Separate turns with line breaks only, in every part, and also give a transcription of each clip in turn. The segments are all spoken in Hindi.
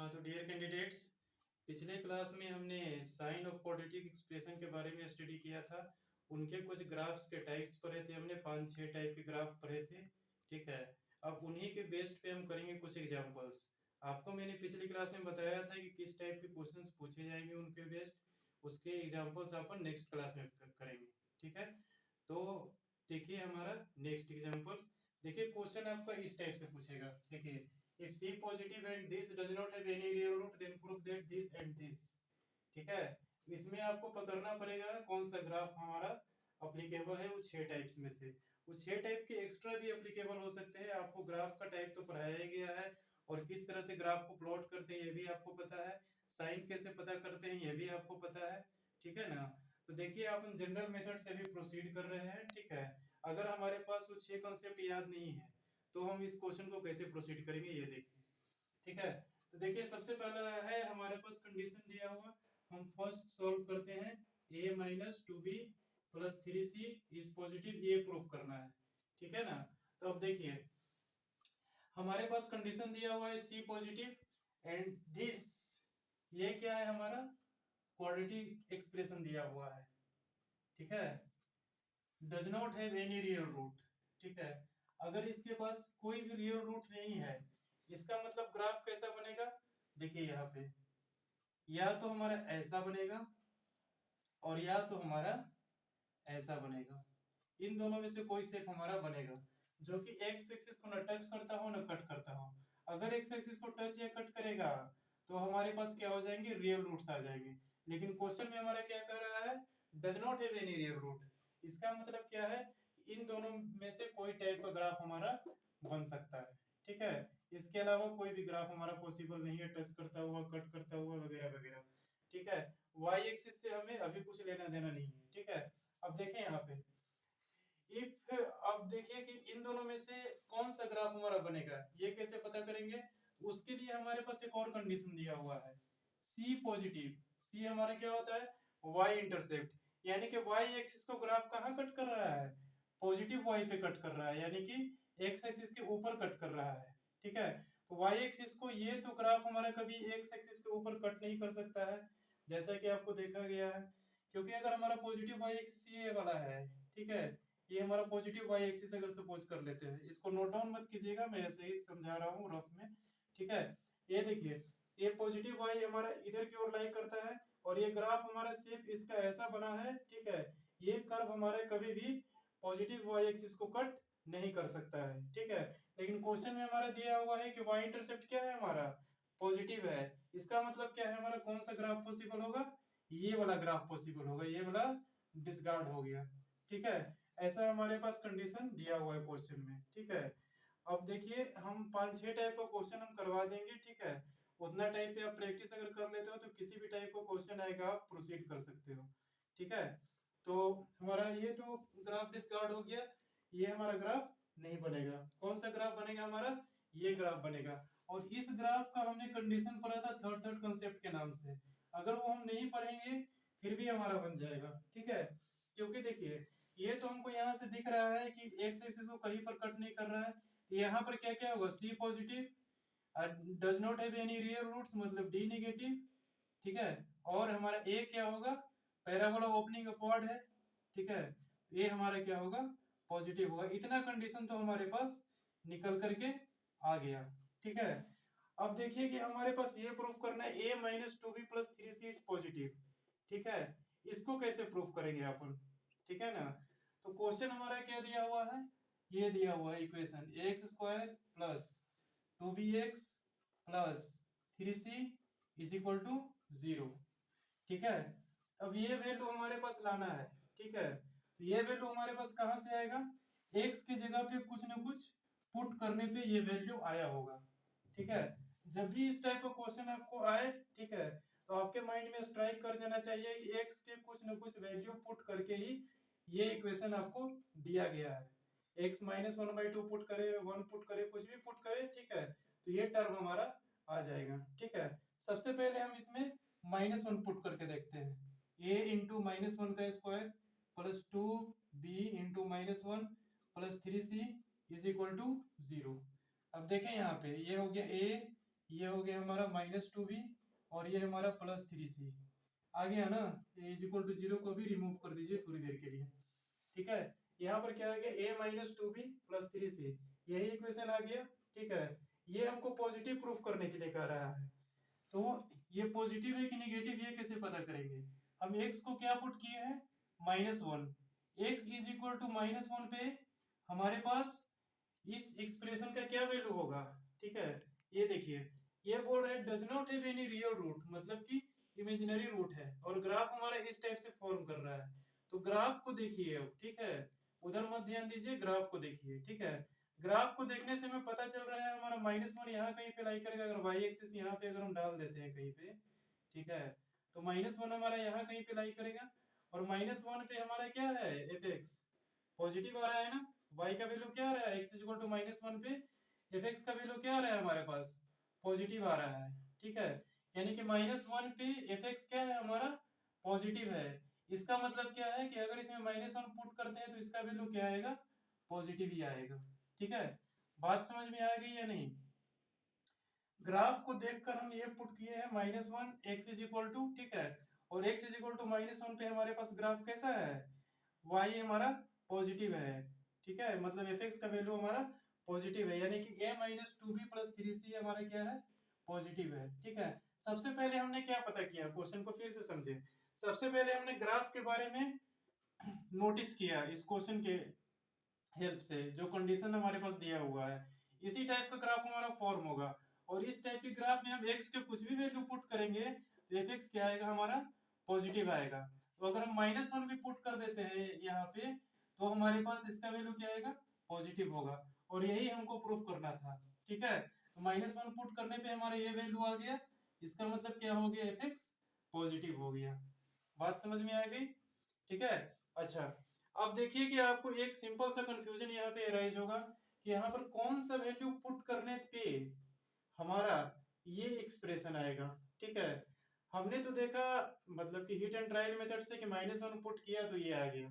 हाँ, तो डियर कैंडिडेट्स, पिछले क्लास में हमने साइन ऑफ क्वाड्रेटिक एक्सप्रेशन के बारे में स्टडी किया था। उनके कुछ ग्राफ्स के टाइप्स पढ़े थे हमने, 5-6 टाइप के ग्राफ पढ़े थे। ठीक है, अब उन्हीं के बेस्ड पे हम करेंगे कुछ एग्जांपल्स। आपको मैंने पिछली क्लास में बताया था कि किस टाइप के क्वेश्चंस पूछे जाएंगे उनके बेस्ड, उसके एग्जांपल्स अपन नेक्स्ट क्लास में करेंगे। ठीक है, तो देखिए हमारा नेक्स्ट एग्जांपल। देखिए क्वेश्चन आपका इस टाइप से पूछेगा। देखिए, if C positive and this does not have any real root then prove that this and this। ठीक है, इसमें आपको पकड़ना पड़ेगा कौन सा ग्राफ हमारा अप्लीकेबल है। वो 6 टाइप्स में से वो 6 टाइप के एक्स्ट्रा भी अप्लीकेबल हो सकते हैं। आपको ग्राफ का टाइप तो पढ़ाया ही गया है, और किस तरह से ग्राफ को प्लॉट करते हैं ये भी आपको पता है, साइन कैसे पता करते हैं ये भी आपको पता है। ठीक है ना, तो देखिए अपन जनरल मेथड से भी प्रोसीड कर रहे हैं। ठीक है, अगर हमारे पास वो 6 कॉन्सेप्ट याद नहीं है तो हम इस क्वेश्चन को कैसे प्रोसीड करेंगे ये देखिए। ठीक है, तो देखिए सबसे पहला है हमारे पास कंडीशन दिया हुआ, हम फर्स्ट सॉल्व करते हैं। a minus 2b plus 3c is positive, ये प्रूफ करना है। ठीक है ना, तो अब देखिए हमारे पास कंडीशन दिया हुआ है c पॉजिटिव एंड दिस, ये क्या है हमारा क्वाड्रेटिक एक्सप्रेशन दिया हुआ है। ठीक है, does not have any real root. ठीक है, अगर इसके पास कोई भी रियल रूट नहीं है, इसका मतलब ग्राफ कैसा बनेगा। देखिए यहाँ पे या तो हमारा ऐसा बनेगा और या तो हमारा ऐसा बनेगा। इन दोनों में से कोई शेप हमारा बनेगा जो कि एक्स एक्सिस को न टच करता हो न कट करता हो। अगर एक्स एक्सिस को टच या कट करेगा तो हमारे पास क्या हो जाएंगे, रियल रूट्स आ जाएंगे। लेकिन क्वेश्चन में हमारा क्या कह रहा है, does not have any real root. इसका मतलब क्या है, इन दोनों में से कोई टाइप का ग्राफ हमारा बन सकता है। ठीक है, इसके अलावा कोई भी ग्राफ हमारा पॉसिबल नहीं है, टच करता हुआ, कट करता हुआ, वगैरह वगैरह। ठीक है, वाई एक्सिस से हमें अभी कुछ लेना देना नहीं है। ठीक है, अब देखें यहाँ पे इफ, अब देखिए कि इन दोनों में से कौन सा ग्राफ हमारा बनेगा, ये कैसे पता करेंगे। उसके लिए हमारे पास एक और कंडीशन दिया हुआ है, C पॉजिटिव। C हमारा क्या होता है, Y इंटरसेप्ट, यानी कि Y एक्सिस को ग्राफ कहाँ कट कर रहा है, पॉजिटिव Y पे कट कर रहा है, यानी कि X एक्सिस के ऊपर कट कर रहा है। ठीक है, तो Y एक्सिस को ये तो ग्राफ हमारा कभी X एक्सिस के ऊपर कट नहीं कर सकता है, जैसा कि आपको देखा गया है। क्योंकि अगर हमारा पॉजिटिव Y एक्सिस ये वाला है, ठीक है, ये हमारा पॉजिटिव वाई एक्सिस अगर सपोज कर लेते हैं, इसको नोट डाउन मत कीजिएगा, मैं ऐसे ही समझा रहा हूँ रफ में। ठीक है, ये देखिए ये पॉजिटिव वाई हमारा इधर की ओर लाई करता है, और ये ग्राफ हमारा शेप इसका ऐसा बना है। ठीक है, ये कर्व हमारे कभी भी पॉजिटिव वाई एक्सिस को कट नहीं कर सकता है। ठीक है, लेकिन क्वेश्चन में हमारा दिया हुआ है कि वाई इंटरसेप्ट क्या है, हमारा पॉजिटिव है। इसका मतलब क्या है, हमारा कौन सा ग्राफ पॉसिबल होगा, ये वाला ग्राफ पॉसिबल होगा, ये वाला डिसगार्ड हो गया। ठीक है, ऐसा हमारे पास कंडीशन दिया हुआ है क्वेश्चन में। ठीक है, अब देखिए हम 5-6 टाइप का क्वेश्चन हम करवा देंगे। ठीक है, उतना टाइप पे आप प्रैक्टिस अगर कर लेते हो तो किसी भी टाइप का क्वेश्चन आएगा आप प्रोसीड कर सकते हो। ठीक है, तो हमारा ये तो ग्राफ डिस्कार्ड हो गया, ये हमारा ग्राफ नहीं बनेगा। कौन सा ग्राफ बनेगा हमारा, ये ग्राफ बनेगा। और इस ग्राफ का हमने कंडीशन पढ़ा था थर्ड कंसेप्ट के नाम से, अगर वो हम नहीं पढ़ेंगे फिर भी हमारा बन जाएगा। ठीक है, क्योंकि देखिए ये तो हमको यहाँ से दिख रहा है कि एक्स एक्सिस को कहीं पर कट नहीं कर रहा है, यहाँ पर क्या क्या होगा, c positive, does not have any real roots मतलब डी नेगेटिव। ठीक है, और हमारा ए क्या होगा, पैराबोला ओपनिंग अपवर्ड है। ठीक है, ये हमारा क्या होगा, पॉजिटिव होगा। इतना कंडीशन तो हमारे पास निकल करके आ गया। ठीक है, अब देखिए कि हमारे पास ये प्रूफ करना है a minus 2b plus 3c is positive. ठीक है, इसको कैसे प्रूफ करेंगे अपन। ठीक है ना, तो क्वेश्चन हमारा क्या दिया हुआ है, ये दिया हुआ है equation x square plus 2bx plus 3c is equal to 0। ठीक है, अब ये वैल्यू हमारे पास लाना है। ठीक है, तो ये वैल्यू हमारे पास कहां से आएगा, x की जगह पे कुछ ना कुछ पुट करने पे ये वैल्यू आया होगा। ठीक है, जब भी इस टाइप का क्वेश्चन आपको आए, ठीक है, तो आपके माइंड में स्ट्राइक कर देना चाहिए कि x के कुछ ना कुछ वैल्यू पुट करके ही ये इक्वेशन आपको दिया गया है। x माइनस 1/2 पुट करे, 1 पुट करे, कुछ भी पुट करे। ठीक है, तो ये टर्म हमारा आ जाएगा। ठीक है, सबसे पहले हम इसमें -1 पुट करके देखते हैं, a इंटू -1 का square plus 2b into -1 plus 3c is equal to 0। अब देखें यहाँ पे ये हो गया a, ये हो गया हमारा -2b और ये हमारा +3c आ गया ना। a इक्वल टू 0 को भी रिमूव कर दीजिए थोड़ी देर के लिए, ठीक है। यहाँ पर क्या आ गया a-2b + 3c, यही इक्वेशन आ गया, ठीक है। ये हमको पॉजिटिव प्रूफ करने के लिए कह रहा है, तो ये पॉजिटिव है कि नेगेटिव ये कैसे पता करेंगे। हम x को क्या पुट किए हैं -1, x इज इक्वल टू -1 पे हमारे पास इस एक्सप्रेशन का क्या वैल्यू होगा, ठीक है। ये देखिए ये बोल रहे हैं does not have any real root, मतलब कि इमेजिनरी रूट है, और ग्राफ हमारा इस टाइप से फॉर्म कर रहा है। तो ग्राफ को देखिए अब, ठीक है, उधर मत ध्यान दीजिए, ग्राफ को देखिए, ठीक है। ग्राफ को देखने से हमें पता चल रहा है हमारा -1 यहाँ कहीं पे लाई करेगा, अगर y एक्सिस यहाँ पे अगर हम डाल देते हैं कहीं पे, ठीक है, तो -1 हमारा यहाँ कहीं पे लाई करेगा, और -1 पे हमारा क्या है fx पॉजिटिव आ रहा है ना, y का वैल्यू क्या आ रहा है x इक्वल टू -1 पे fx का वैल्यू क्या आ रहा है हमारे पास पॉजिटिव आ रहा है, ठीक है। यानी कि -1 पे fx क्या है हमारा पॉजिटिव है। इसका मतलब क्या है कि अगर इसमें -1 पुट करते हैं तो इसका वैल्यू क्या आएगा पॉजिटिव ही आएगा, ठीक है। बात समझ में आ गई या नहीं। ग्राफ को देखकर हम ये पुट किए हैं -1 x इज इक्वल टू, ठीक है, और x इज इक्वल टू -1 पे हमारे पास ग्राफ कैसा है y हमारा पॉजिटिव है, ठीक है, मतलब fx का वैल्यू हमारा पॉजिटिव है, यानी कि a-2b + 3c हमारा क्या है पॉजिटिव है, ठीक है। सबसे पहले हमने क्या पता किया, क्वेश्चन को फिर से समझे। सबसे पहले हमने ग्राफ के बारे में नोटिस किया इस क्वेश्चन के हेल्प से, जो कंडीशन हमारे पास दिया हुआ है इसी टाइप का ग्राफ हमारा फॉर्म होगा, और इस टाइप के ग्राफ में हम x के कुछ भी वैल्यू पुट करेंगे तो fx क्या आएगा हमारा पॉजिटिव आएगा। तो अगर हम -1 भी पुट कर देते हैं यहाँ पे तो हमारे पास इसका वैल्यू क्या आएगा पॉजिटिव होगा, और यही हमको प्रूफ करना था, ठीक है। तो -1 पुट करने पे हमारा ये वैल्यू आ गया, इसका मतलब क्या हो गया fx पॉजिटिव हो गया। बात समझ में आ गई, ठीक है। अच्छा अब देखिए कि आपको एक सिंपल सा कंफ्यूजन यहाँ पे अराइज होगा कि यहाँ पर कौन सा वैल्यू पुट करने पे हमारा ये एक्सप्रेशन आएगा, ठीक है। हमने तो देखा मतलब कि हिट एंड ट्रायल मेथड से कि -1 पुट किया तो ये आ गया,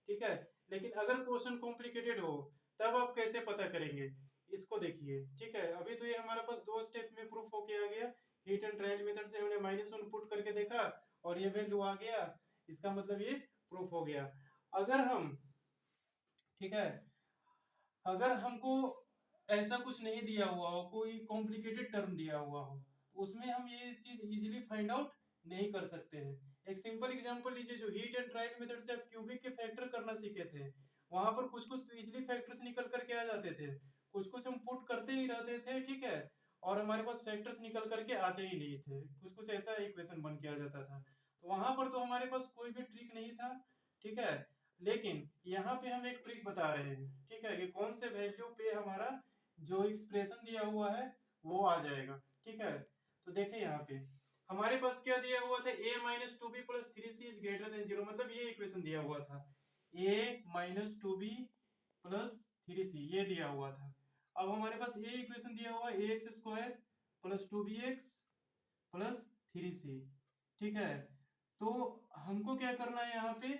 ठीक है। लेकिन अगर क्वेश्चन कॉम्प्लिकेटेड हो तब आप कैसे पता करेंगे, इसको देखिए, ठीक है। अभी तो ये हमारे पास 2 स्टेप में प्रूफ होके आ गया, हिट एंड ट्रायल मेथड से हमने -1 पुट करके देखा और ये वैल्यू आ गया, इसका मतलब ये प्रूफ हो गया। अगर हम, ठीक है, अगर हमको ऐसा कुछ नहीं दिया हुआ हो, कोई कॉम्प्लिकेटेड टर्म दिया हुआ हो, उसमें हम ये चीज इजीली फाइंड आउट नहीं कर सकते हैं। एक सिंपल एग्जांपल लीजिए, जो हीट एंड ट्रायल मेथड से आप क्यूबिक के फैक्टर करना सीखे थे, वहां पर कुछ कुछ तो इजीली फैक्टर्स निकल करके आ जाते थे, कुछ कुछ हम पुट करते ही रहते थे, ठीक है, और हमारे पास फैक्टर्स निकल करके आते ही नहीं थे, कुछ कुछ ऐसा इक्वेशन बन के आ जाता था। तो वहां पर तो हमारे पास कोई भी ट्रिक नहीं था, ठीक है। लेकिन यहाँ पे हम एक ट्रिक बता रहे हैं, ठीक है, कि कौन से वैल्यू पे हमारा जो एक्सप्रेशन दिया हुआ है वो आ जाएगा, ठीक है। तो देखिए यहाँ पे हमारे पास क्या दिया हुआ था a-2b + 3c is greater than 0, मतलब ये इक्वेशन दिया हुआ था a-2b + 3c ये दिया हुआ था। अब हमारे पास ये इक्वेशन दिया हुआ है ax² + 2bx + 3c, ठीक है। तो हमको क्या करना है यहाँ पे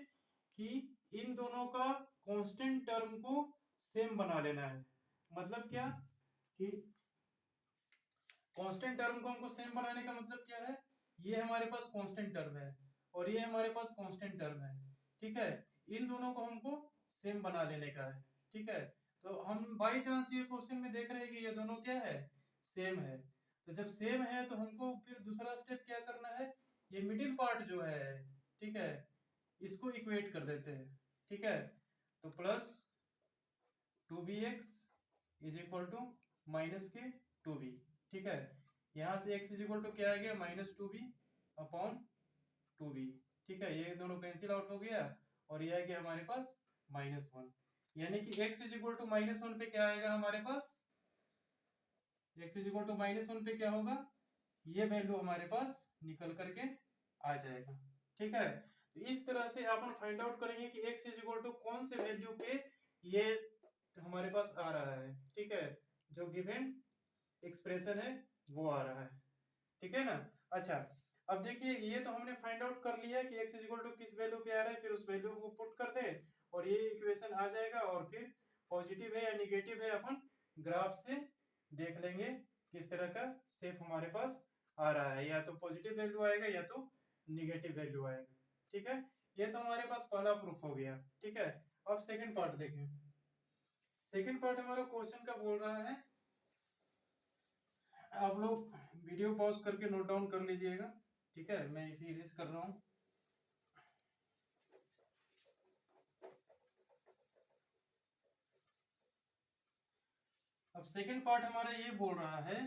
कि इन दोनों का कांस्टेंट टर्म को सेम बना लेना है, मतलब क्या कि कांस्टेंट टर्म को हमको सेम बनाने का मतलब क्या है, ये हमारे पास कांस्टेंट टर्म है और ये हमारे पास कांस्टेंट टर्म है, ठीक है। इन दोनों को हमको सेम बना लेने का है, ठीक है। तो हम बाई चांस ये क्वेश्चन में देख रहे हैं कि ये दोनों क्या है सेम है, तो जब सेम है तो हमको फिर दूसरा स्टेप क्या करना है, ये मिडिल पार्ट जो है, ठीक है, इसको इक्वेट कर देते हैं, ठीक है। तो plus 2bx is equal to -2b, ठीक है। यहाँ से x इज इक्वल टू क्या आ गया -2b अपॉन 2b, ठीक है, ये दोनों कैंसिल आउट हो गया और ये आ गया हमारे पास -1, यानी कि x इज इक्वल टू -1 पे क्या आएगा हमारे पास, x इज इक्वल टू -1 पे क्या होगा, ये वैल्यू हमारे पास निकल करके आ जाएगा, ठीक है। तो इस तरह से अपन फाइंड आउट करेंगे कि x इज इक्वल टू कौन से वैल्यू पे ये हमारे पास आ रहा है, ठीक है, जो गिवन एक्सप्रेशन है वो आ रहा है, ठीक है ना। अच्छा अब देखिए ये तो हमने फाइंड आउट कर लिया कि x इज इक्वल टू किस वैल्यू पे आ रहा है, फिर उस वैल्यू को पुट कर दे और ये इक्वेशन आ जाएगा, और फिर पॉजिटिव है या निगेटिव है अपन ग्राफ से देख लेंगे, किस तरह का शेप हमारे पास आ रहा है, या तो पॉजिटिव वैल्यू आएगा या तो निगेटिव वैल्यू आएगा। ठीक है, ये तो हमारे पास पहला प्रूफ हो गया। ठीक है, अब सेकंड पार्ट देखें। सेकंड पार्ट हमारा क्वेश्चन का बोल रहा है, आप लोग वीडियो पॉज करके नोट डाउन कर लीजिएगा। ठीक है, मैं इसे इरेज कर रहा हूँ। अब सेकंड पार्ट हमारा ये बोल रहा है,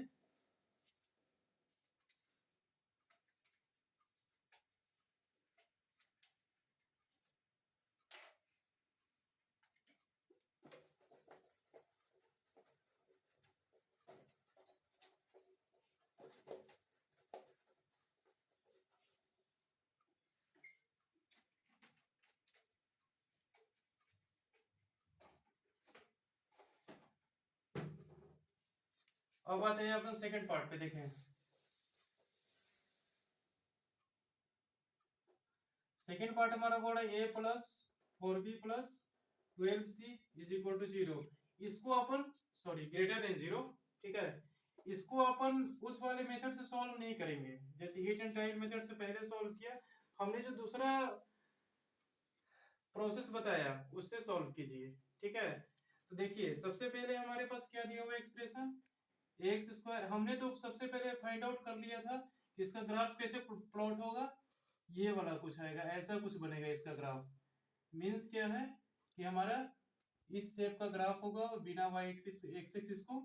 अब आते हैं अपन सेकंड पार्ट पे। देखें, सेकंड पार्ट हमारा बोल रहा है a plus 4b plus 12c is equal to 0। इसको अपन सॉरी ग्रेटर देन 0। ठीक है, इसको अपन उस वाले मेथड से सॉल्व नहीं करेंगे जैसे हीट एंड ट्रायल मेथड से पहले सॉल्व किया। हमने जो दूसरा प्रोसेस बताया उससे सॉल्व कीजिए। ठीक है, तो देखिए सबसे पहले हमारे पास क्या दिया हुआ एक्सप्रेशन एक्स स्क्वायर, हमने तो सबसे पहले फाइंड आउट कर लिया था कि इसका ग्राफ कैसे प्लॉट होगा। ये वाला कुछ आएगा, ऐसा कुछ बनेगा इसका ग्राफ। मींस क्या है कि हमारा इस शेप का ग्राफ होगा और बिना y एक्सिस को